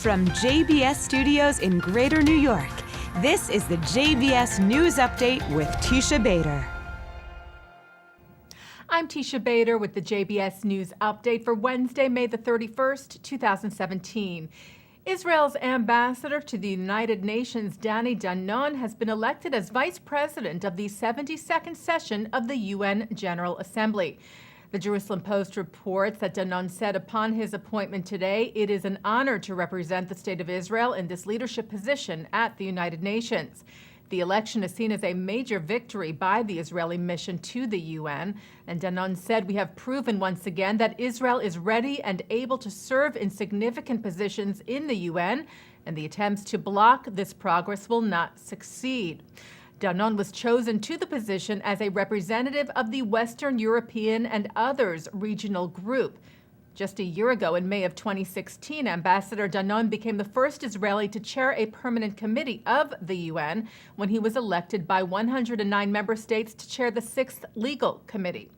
From JBS Studios in Greater New York, this is the JBS News Update with Teisha Bader. I'm Teisha Bader with the JBS News Update for Wednesday, May the 31st, 2017. Israel's ambassador to the United Nations, Dani Danon, has been elected as vice president of the 72nd session of the UN General Assembly. The Jerusalem Post reports that Danon said upon his appointment today, "It is an honor to represent the State of Israel in this leadership position at the United Nations." The election is seen as a major victory by the Israeli mission to the UN. And Danon said, "We have proven once again that Israel is ready and able to serve in significant positions in the UN, and the attempts to block this progress will not succeed." Danon was chosen to the position as a representative of the Western European and others regional group. Just a year ago, in May of 2016, Ambassador Danon became the first Israeli to chair a permanent committee of the UN when he was elected by 109 member states to chair the 6th Legal Committee.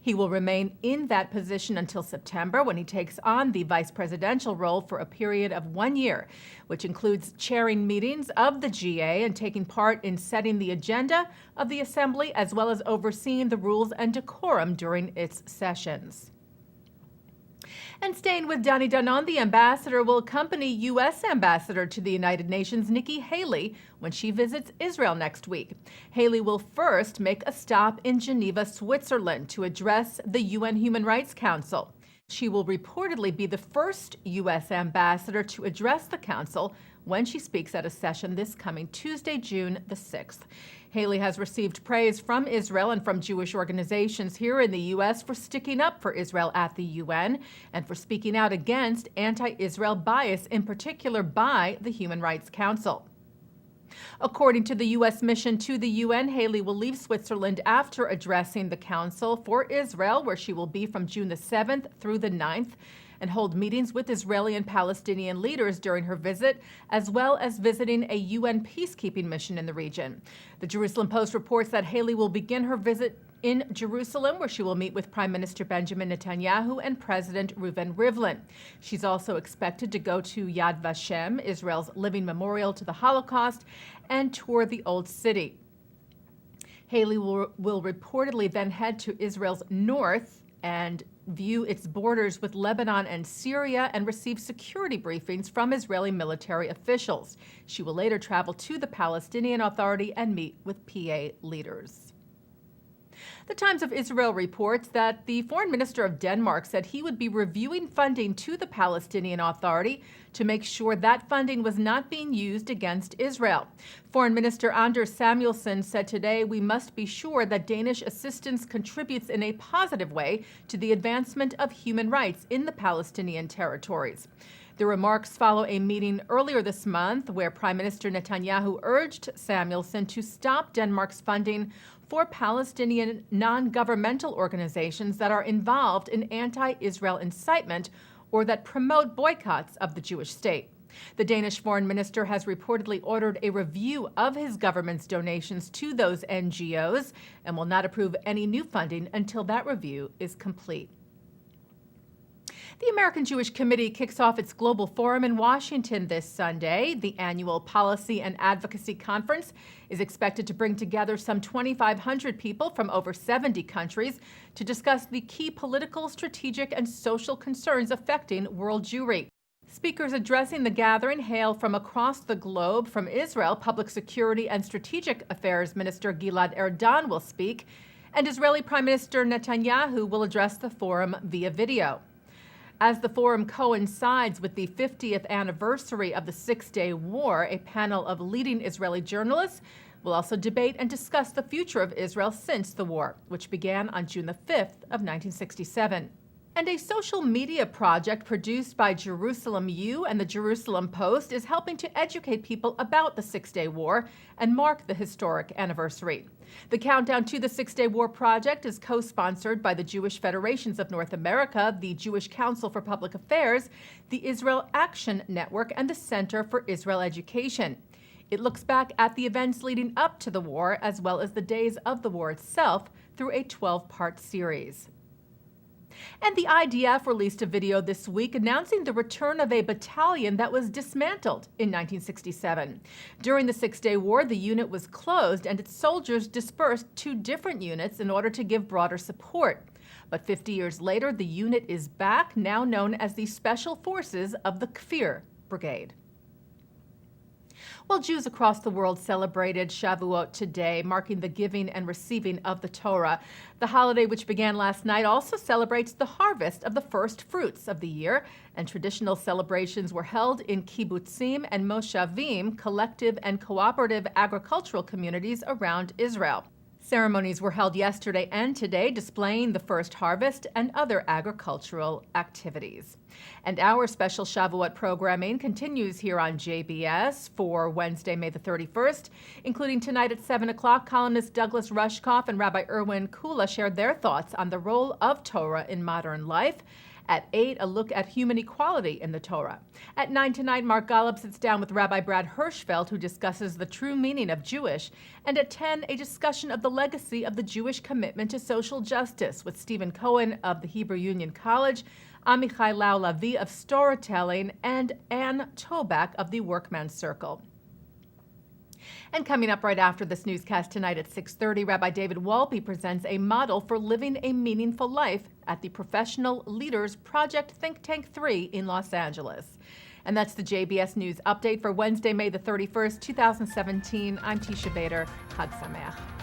He will remain in that position until September, when he takes on the vice presidential role for a period of 1 year, which includes chairing meetings of the GA and taking part in setting the agenda of the Assembly, as well as overseeing the rules and decorum during its sessions. And staying with Dani Danon, the ambassador will accompany U.S. Ambassador to the United Nations, Nikki Haley, when she visits Israel next week. Haley will first make a stop in Geneva, Switzerland, to address the UN Human Rights Council. She will reportedly be the first U.S. ambassador to address the council when she speaks at a session this coming Tuesday, June the 6th. Haley has received praise from Israel and from Jewish organizations here in the U.S. for sticking up for Israel at the UN and for speaking out against anti-Israel bias, in particular by the Human Rights Council. According to the U.S. mission to the UN, Haley will leave Switzerland after addressing the Council for Israel, where she will be from June the 7th through the 9th, and hold meetings with Israeli and Palestinian leaders during her visit, as well as visiting a UN peacekeeping mission in the region. The Jerusalem Post reports that Haley will begin her visit in Jerusalem, where she will meet with Prime Minister Benjamin Netanyahu and President Reuven Rivlin. She's also expected to go to Yad Vashem, Israel's living memorial to the Holocaust, and tour the Old City. Haley will reportedly then head to Israel's north and view its borders with Lebanon and Syria and receive security briefings from Israeli military officials. She will later travel to the Palestinian Authority and meet with PA leaders. The Times of Israel reports that the foreign minister of Denmark said he would be reviewing funding to the Palestinian Authority to make sure that funding was not being used against Israel. Foreign Minister Anders Samuelsen said today, "We must be sure that Danish assistance contributes in a positive way to the advancement of human rights in the Palestinian territories." The remarks follow a meeting earlier this month where Prime Minister Netanyahu urged Samuelsen to stop Denmark's funding for Palestinian non-governmental organizations that are involved in anti-Israel incitement or that promote boycotts of the Jewish state. The Danish foreign minister has reportedly ordered a review of his government's donations to those NGOs and will not approve any new funding until that review is complete. The American Jewish Committee kicks off its global forum in Washington this Sunday. The annual Policy and Advocacy Conference is expected to bring together some 2,500 people from over 70 countries to discuss the key political, strategic, and social concerns affecting world Jewry. Speakers addressing the gathering hail from across the globe. From Israel, Public Security and Strategic Affairs Minister Gilad Erdan will speak, and Israeli Prime Minister Netanyahu will address the forum via video. As the forum coincides with the 50th anniversary of the Six-Day War, a panel of leading Israeli journalists will also debate and discuss the future of Israel since the war, which began on June the 5th of 1967. And a social media project produced by Jerusalem U and the Jerusalem Post is helping to educate people about the Six-Day War and mark the historic anniversary. The Countdown to the Six-Day War project is co-sponsored by the Jewish Federations of North America, the Jewish Council for Public Affairs, the Israel Action Network, and the Center for Israel Education. It looks back at the events leading up to the war, as well as the days of the war itself, through a 12-part series. And the IDF released a video this week announcing the return of a battalion that was dismantled in 1967. During the Six-Day War, the unit was closed and its soldiers dispersed to different units in order to give broader support. But 50 years later, the unit is back, now known as the Special Forces of the Kfir Brigade. Well, Jews across the world celebrated Shavuot today, marking the giving and receiving of the Torah. The holiday, which began last night, also celebrates the harvest of the first fruits of the year, and traditional celebrations were held in kibbutzim and moshavim, collective and cooperative agricultural communities around Israel. Ceremonies were held yesterday and today, displaying the first harvest and other agricultural activities. And our special Shavuot programming continues here on JBS for Wednesday, May the 31st, including tonight at 7 o'clock, columnist Douglas Rushkoff and Rabbi Irwin Kula shared their thoughts on the role of Torah in modern life. At 8, a look at human equality in the Torah. At 9 tonight, Mark Golub sits down with Rabbi Brad Hirschfeld, who discusses the true meaning of Jewish. And at 10, a discussion of the legacy of the Jewish commitment to social justice with Stephen Cohen of the Hebrew Union College, Amichai Lau-Lavi of Storytelling, and Ann Toback of the Workman Circle. And coming up right after this newscast tonight at 6:30, Rabbi David Wolpe presents a model for living a meaningful life at the Professional Leaders Project Think Tank 3 in Los Angeles. And that's the JBS News Update for Wednesday, May the 31st, 2017. I'm Teisha Bader. Chag Sameach.